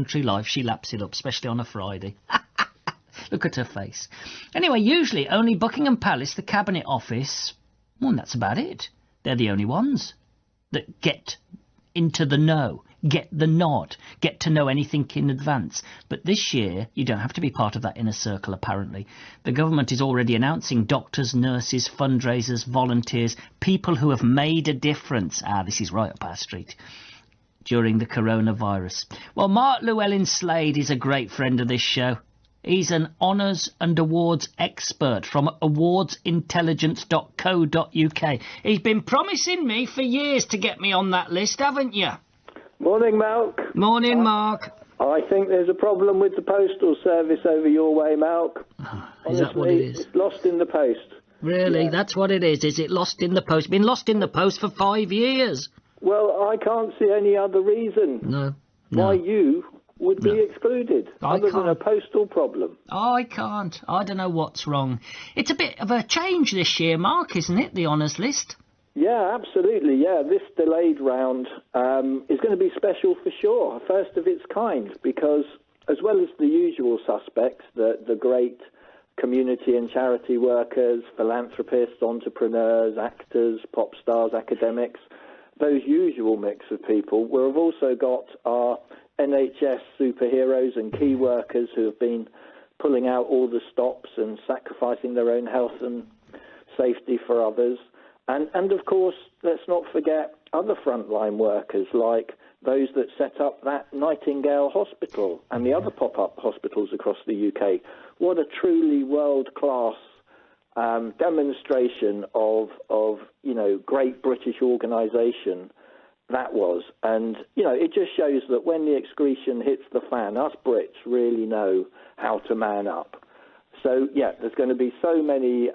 country life, she laps it up, especially on a Friday. Look at her face. Anyway, usually only Buckingham Palace, the Cabinet Office, well, that's about it. They're the only ones that get into the know, get the nod, get to know anything in advance. But this year, you don't have to be part of that inner circle, apparently. The government is already announcing doctors, nurses, fundraisers, volunteers, people who have made a difference. This is right up our street. During the coronavirus. Well, Mark Llewellyn-Slade is a great friend of this show. He's an honours and awards expert from awardsintelligence.co.uk. He's been promising me for years to get me on that list, haven't you? Morning, Malk. Morning, Mark. I think there's a problem with the postal service over your way, Malk. Is that what it is? It's lost in the post. Really? Yeah. That's what it is? Is it lost in the post? Been lost in the post for 5 years. Well, I can't see any other reason why you would be excluded, other than a postal problem. I can't. I don't know what's wrong. It's a bit of a change this year, Mark, isn't it, the honours list? Yeah, absolutely, yeah. This delayed round is going to be special for sure, first of its kind, because as well as the usual suspects, the great community and charity workers, philanthropists, entrepreneurs, actors, pop stars, academics, those usual mix of people, we've also got our NHS superheroes and key workers who have been pulling out all the stops and sacrificing their own health and safety for others. And of course, let's not forget other frontline workers like those that set up that Nightingale Hospital and the other pop-up hospitals across the UK. What a truly world-class demonstration of great British organisation that was. And, it just shows that when the excretion hits the fan, us Brits really know how to man up. So, yeah, there's going to be so many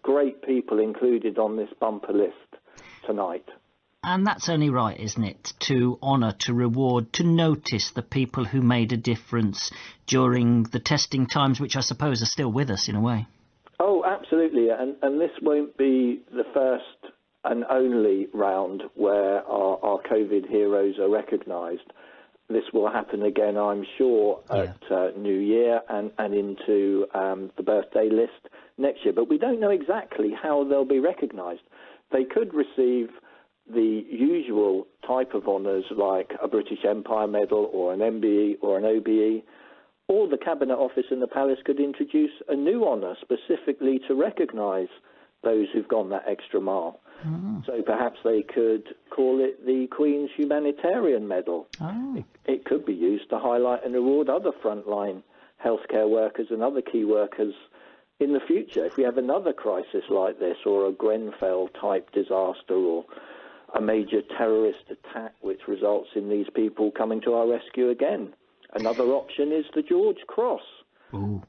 great people included on this bumper list tonight. And that's only right, isn't it? To honour, to reward, to notice the people who made a difference during the testing times, which I suppose are still with us in a way. Oh, absolutely. And this won't be the first and only round where our COVID heroes are recognised. This will happen again, I'm sure, at New Year and into the birthday list next year. But we don't know exactly how they'll be recognised. They could receive the usual type of honours like a British Empire Medal or an MBE or an OBE, or the Cabinet Office in the Palace could introduce a new honour specifically to recognise those who've gone that extra mile. So perhaps they could call it the Queen's Humanitarian Medal. It could be used to highlight and reward other frontline healthcare workers and other key workers in the future. If we have another crisis like this, or a Grenfell-type disaster, or a major terrorist attack which results in these people coming to our rescue again. Another option is the George Cross. Ooh.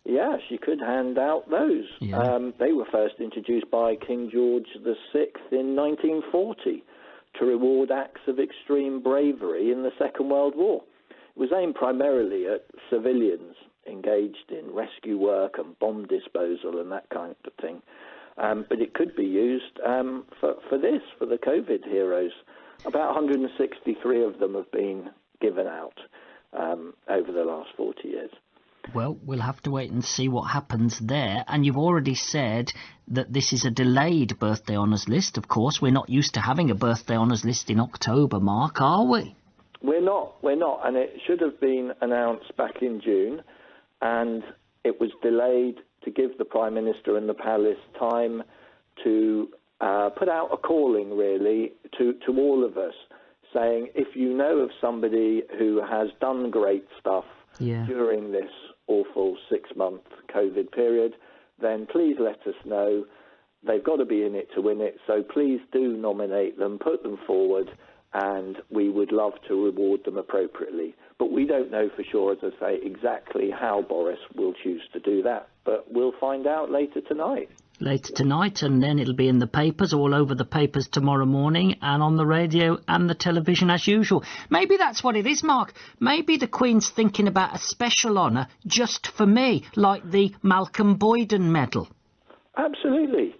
Yeah, she could hand out those. Yeah. They were first introduced by King George VI in 1940 to reward acts of extreme bravery in the Second World War. It was aimed primarily at civilians engaged in rescue work and bomb disposal and that kind of thing. But it could be used for the COVID heroes. About 163 of them have been given out over the last 40 years. Well, we'll have to wait and see what happens there. And you've already said that this is a delayed birthday honours list. Of course, we're not used to having a birthday honours list in October, Mark, are we? We're not. And it should have been announced back in June. And it was delayed to give the Prime Minister and the Palace time to put out a calling, really, to all of us, saying, if you know of somebody who has done great stuff during this awful 6-month COVID period, then please let us know. They've got to be in it to win it, so please do nominate them, put them forward, and we would love to reward them appropriately. But we don't know for sure, as I say, exactly how Boris will choose to do that, but we'll find out later tonight. Later tonight, and then it'll be in the papers, all over the papers tomorrow morning, and on the radio and the television as usual. Maybe that's what it is, Mark. Maybe the Queen's thinking about a special honour just for me, like the Malcolm Boyden Medal. Absolutely.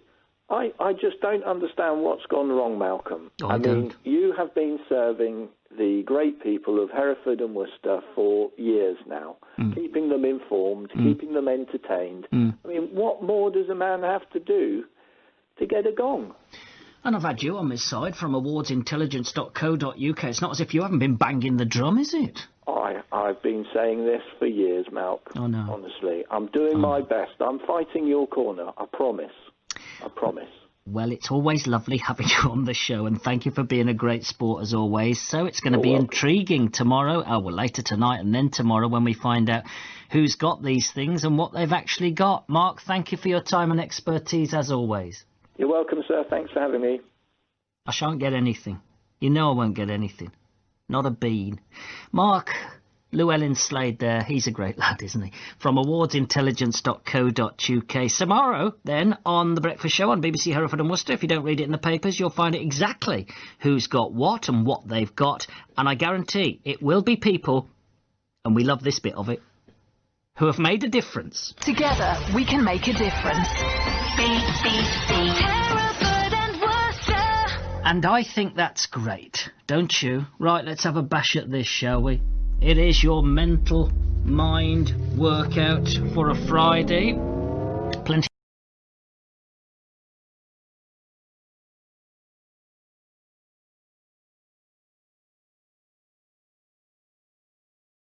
I just don't understand what's gone wrong, Malcolm. I mean, you have been serving the great people of Hereford and Worcester for years now, keeping them informed, keeping them entertained. I mean, what more does a man have to do to get a gong? And I've had you on this side from awardsintelligence.co.uk. It's not as if you haven't been banging the drum, is it? I've been saying this for years, Malk. Oh, no. Honestly, I'm doing my best. I'm fighting your corner. I promise. I promise. Well, it's always lovely having you on the show, and thank you for being a great sport as always. So it's going to be intriguing tomorrow, later tonight and then tomorrow when we find out who's got these things and what they've actually got. Mark, thank you for your time and expertise as always. You're welcome, sir. Thanks for having me. I shan't get anything. You know I won't get anything. Not a bean. Mark Llewellyn-Slade there, he's a great lad, isn't he? From awardsintelligence.co.uk. Tomorrow, then, on The Breakfast Show on BBC Hereford and Worcester, if you don't read it in the papers, you'll find exactly who's got what and what they've got. And I guarantee it will be people, and we love this bit of it, who have made a difference. Together, we can make a difference. BBC Hereford and Worcester. And I think that's great, don't you? Right, let's have a bash at this, shall we? It is your mental mind workout for a Friday.